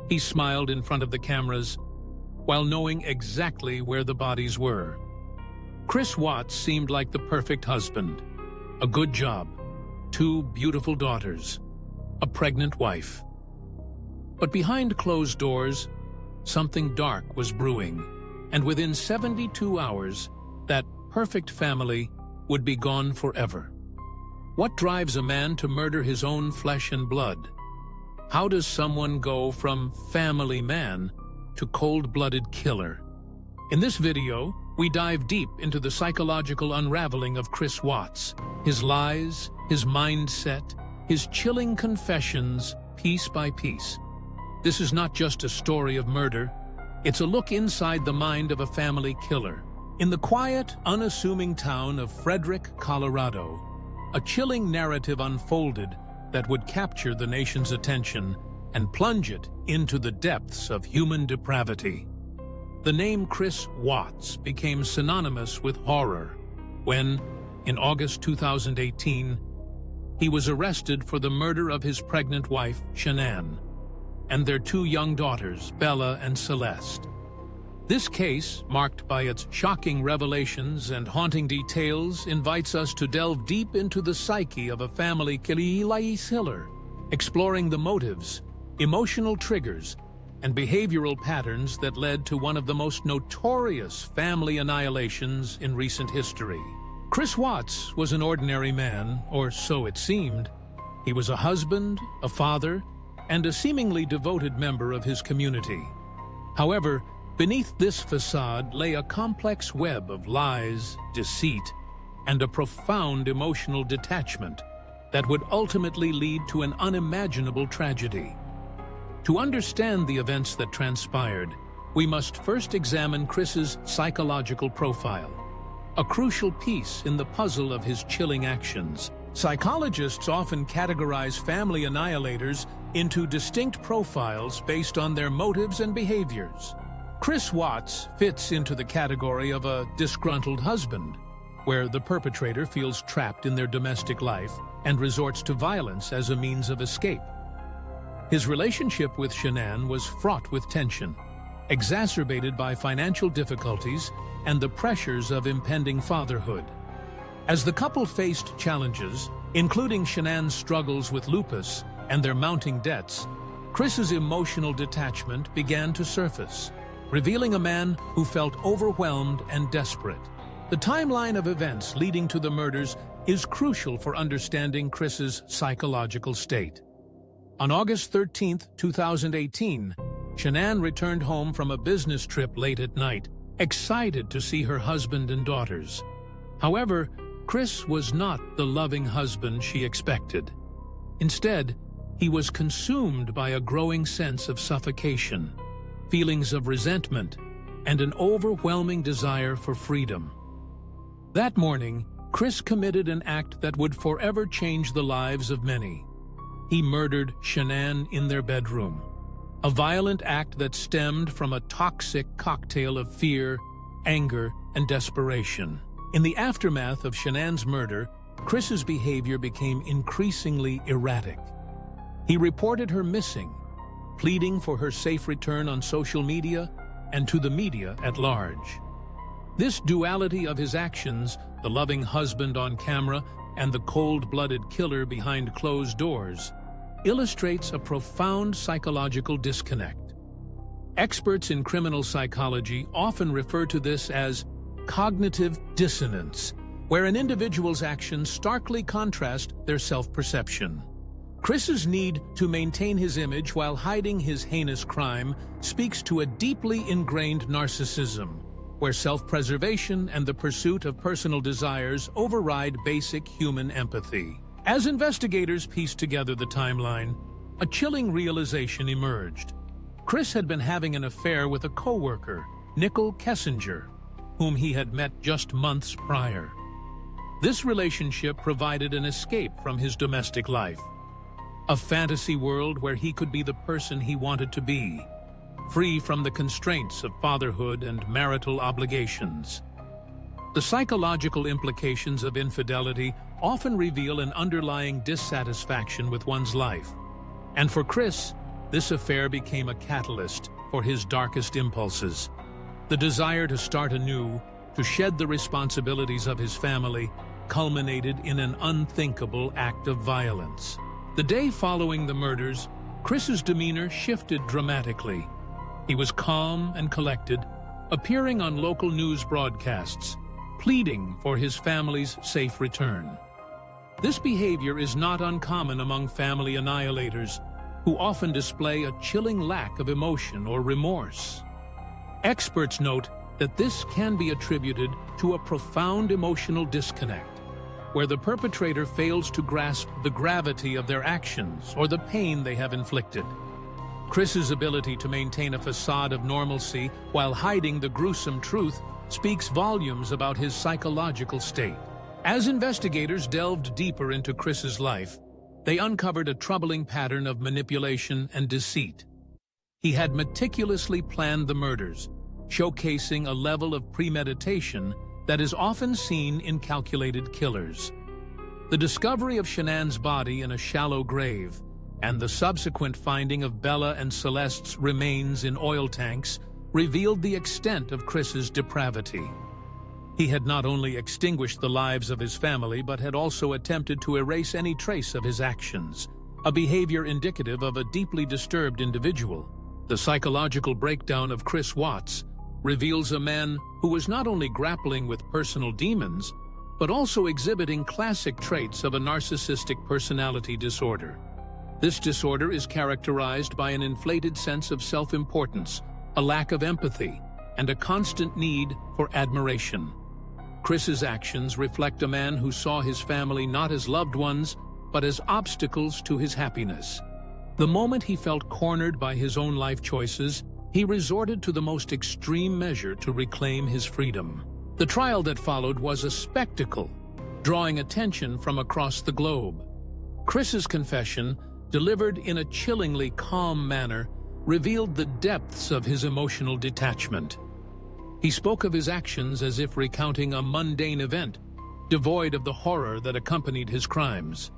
He smiled in front of the cameras while knowing exactly where the bodies were. Chris Watts seemed like the perfect husband. A good job, 2 beautiful daughters, a pregnant wife. But behind closed doors, something dark was brewing, and within 72 hours, that perfect family would be gone forever. What drives a man to murder his own flesh and blood? How does someone go from family man to cold-blooded killer? In this video, we dive deep into the psychological unraveling of Chris Watts, his lies, his mindset, his chilling confessions, piece by piece. This is not just a story of murder, it's a look inside the mind of a family killer. In the quiet, unassuming town of Frederick, Colorado, a chilling narrative unfolded that would capture the nation's attention and plunge it into the depths of human depravity. The name Chris Watts became synonymous with horror when, in August 2018, he was arrested for the murder of his pregnant wife, Shanann, and their 2 young daughters, Bella and Celeste. This case, marked by its shocking revelations and haunting details, invites us to delve deep into the psyche of a family killer, exploring the motives, emotional triggers, and behavioral patterns that led to one of the most notorious family annihilations in recent history. Chris Watts was an ordinary man, or so it seemed. He was a husband, a father, and a seemingly devoted member of his community. However, beneath this facade lay a complex web of lies, deceit, and a profound emotional detachment that would ultimately lead to an unimaginable tragedy. To understand the events that transpired, we must first examine Chris's psychological profile, a crucial piece in the puzzle of his chilling actions. Psychologists often categorize family annihilators into distinct profiles based on their motives and behaviors. Chris Watts fits into the category of a disgruntled husband, where the perpetrator feels trapped in their domestic life and resorts to violence as a means of escape. His relationship with Shanann was fraught with tension, exacerbated by financial difficulties and the pressures of impending fatherhood. As the couple faced challenges, including Shanann's struggles with lupus and their mounting debts, Chris's emotional detachment began to surface, revealing a man who felt overwhelmed and desperate. The timeline of events leading to the murders is crucial for understanding Chris's psychological state. On August 13, 2018, Shanann returned home from a business trip late at night, excited to see her husband and daughters. However, Chris was not the loving husband she expected. Instead, he was consumed by a growing sense of suffocation, feelings of resentment, and an overwhelming desire for freedom. That morning, Chris committed an act that would forever change the lives of many. He murdered Shanann in their bedroom, a violent act that stemmed from a toxic cocktail of fear, anger, and desperation. In the aftermath of Shanann's murder, Chris's behavior became increasingly erratic. He reported her missing, pleading for her safe return on social media and to the media at large. This duality of his actions, the loving husband on camera and the cold-blooded killer behind closed doors, illustrates a profound psychological disconnect. Experts in criminal psychology often refer to this as cognitive dissonance, where an individual's actions starkly contrast their self-perception. Chris's need to maintain his image while hiding his heinous crime speaks to a deeply ingrained narcissism, where self-preservation and the pursuit of personal desires override basic human empathy. As investigators pieced together the timeline, a chilling realization emerged. Chris had been having an affair with a co-worker, Nicole Kessinger, whom he had met just months prior. This relationship provided an escape from his domestic life, a fantasy world where he could be the person he wanted to be, free from the constraints of fatherhood and marital obligations. The psychological implications of infidelity often reveal an underlying dissatisfaction with one's life. And for Chris, This affair became a catalyst for his darkest impulses. The desire to start anew, to shed the responsibilities of his family, culminated in an unthinkable act of violence. The day following the murders, Chris's demeanor shifted dramatically. He was calm and collected, appearing on local news broadcasts, pleading for his family's safe return. This behavior is not uncommon among family annihilators, who often display a chilling lack of emotion or remorse. Experts note that this can be attributed to a profound emotional disconnect, where the perpetrator fails to grasp the gravity of their actions or the pain they have inflicted. Chris's ability to maintain a facade of normalcy while hiding the gruesome truth speaks volumes about his psychological state. As investigators delved deeper into Chris's life, they uncovered a troubling pattern of manipulation and deceit. He had meticulously planned the murders, showcasing a level of premeditation that is often seen in calculated killers. The discovery of Shanann's body in a shallow grave and the subsequent finding of Bella and Celeste's remains in oil tanks revealed the extent of Chris's depravity. He had not only extinguished the lives of his family but had also attempted to erase any trace of his actions, a behavior indicative of a deeply disturbed individual. The psychological breakdown of Chris Watts reveals a man who was not only grappling with personal demons, but also exhibiting classic traits of a narcissistic personality disorder. This disorder is characterized by an inflated sense of self-importance, a lack of empathy, and a constant need for admiration. Chris's actions reflect a man who saw his family not as loved ones, but as obstacles to his happiness. The moment he felt cornered by his own life choices, he resorted to the most extreme measure to reclaim his freedom. The trial that followed was a spectacle, drawing attention from across the globe. Chris's confession, delivered in a chillingly calm manner, revealed the depths of his emotional detachment. He spoke of his actions as if recounting a mundane event, devoid of the horror that accompanied his crimes.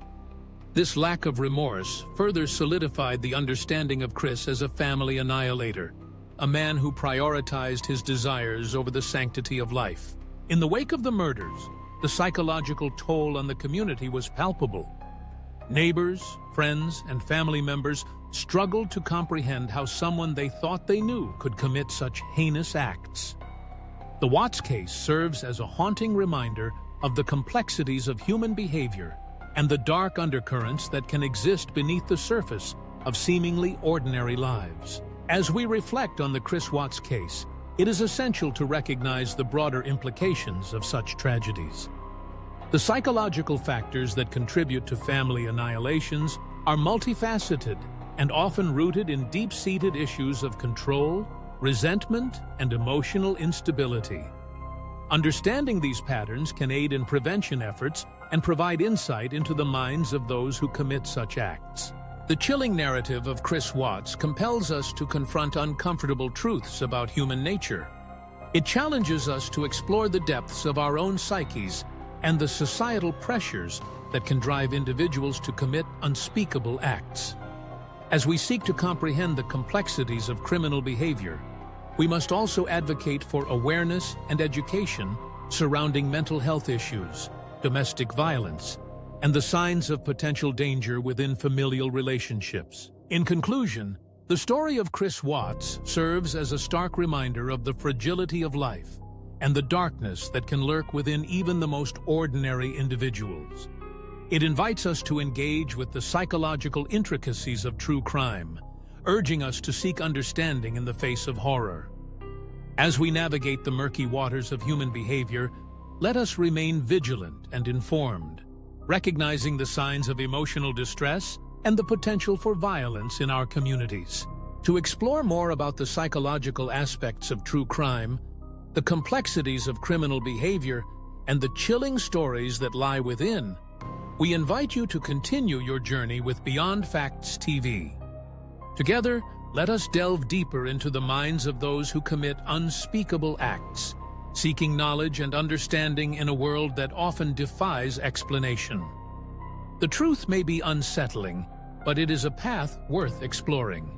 This lack of remorse further solidified the understanding of Chris as a family annihilator, a man who prioritized his desires over the sanctity of life. In the wake of the murders, the psychological toll on the community was palpable. Neighbors, friends, and family members struggled to comprehend how someone they thought they knew could commit such heinous acts. The Watts case serves as a haunting reminder of the complexities of human behavior and the dark undercurrents that can exist beneath the surface of seemingly ordinary lives. As we reflect on the Chris Watts case, it is essential to recognize the broader implications of such tragedies. The psychological factors that contribute to family annihilations are multifaceted and often rooted in deep-seated issues of control, resentment, and emotional instability. Understanding these patterns can aid in prevention efforts and provide insight into the minds of those who commit such acts. The chilling narrative of Chris Watts compels us to confront uncomfortable truths about human nature. It challenges us to explore the depths of our own psyches and the societal pressures that can drive individuals to commit unspeakable acts. As we seek to comprehend the complexities of criminal behavior, we must also advocate for awareness and education surrounding mental health issues, domestic violence, and the signs of potential danger within familial relationships. In conclusion, the story of Chris Watts serves as a stark reminder of the fragility of life and the darkness that can lurk within even the most ordinary individuals. It invites us to engage with the psychological intricacies of true crime, urging us to seek understanding in the face of horror. As we navigate the murky waters of human behavior, let us remain vigilant and informed, recognizing the signs of emotional distress and the potential for violence in our communities. To explore more about the psychological aspects of true crime, the complexities of criminal behavior, and the chilling stories that lie within, we invite you to continue your journey with Beyond Facts TV. Together, let us delve deeper into the minds of those who commit unspeakable acts, seeking knowledge and understanding in a world that often defies explanation. The truth may be unsettling, but it is a path worth exploring.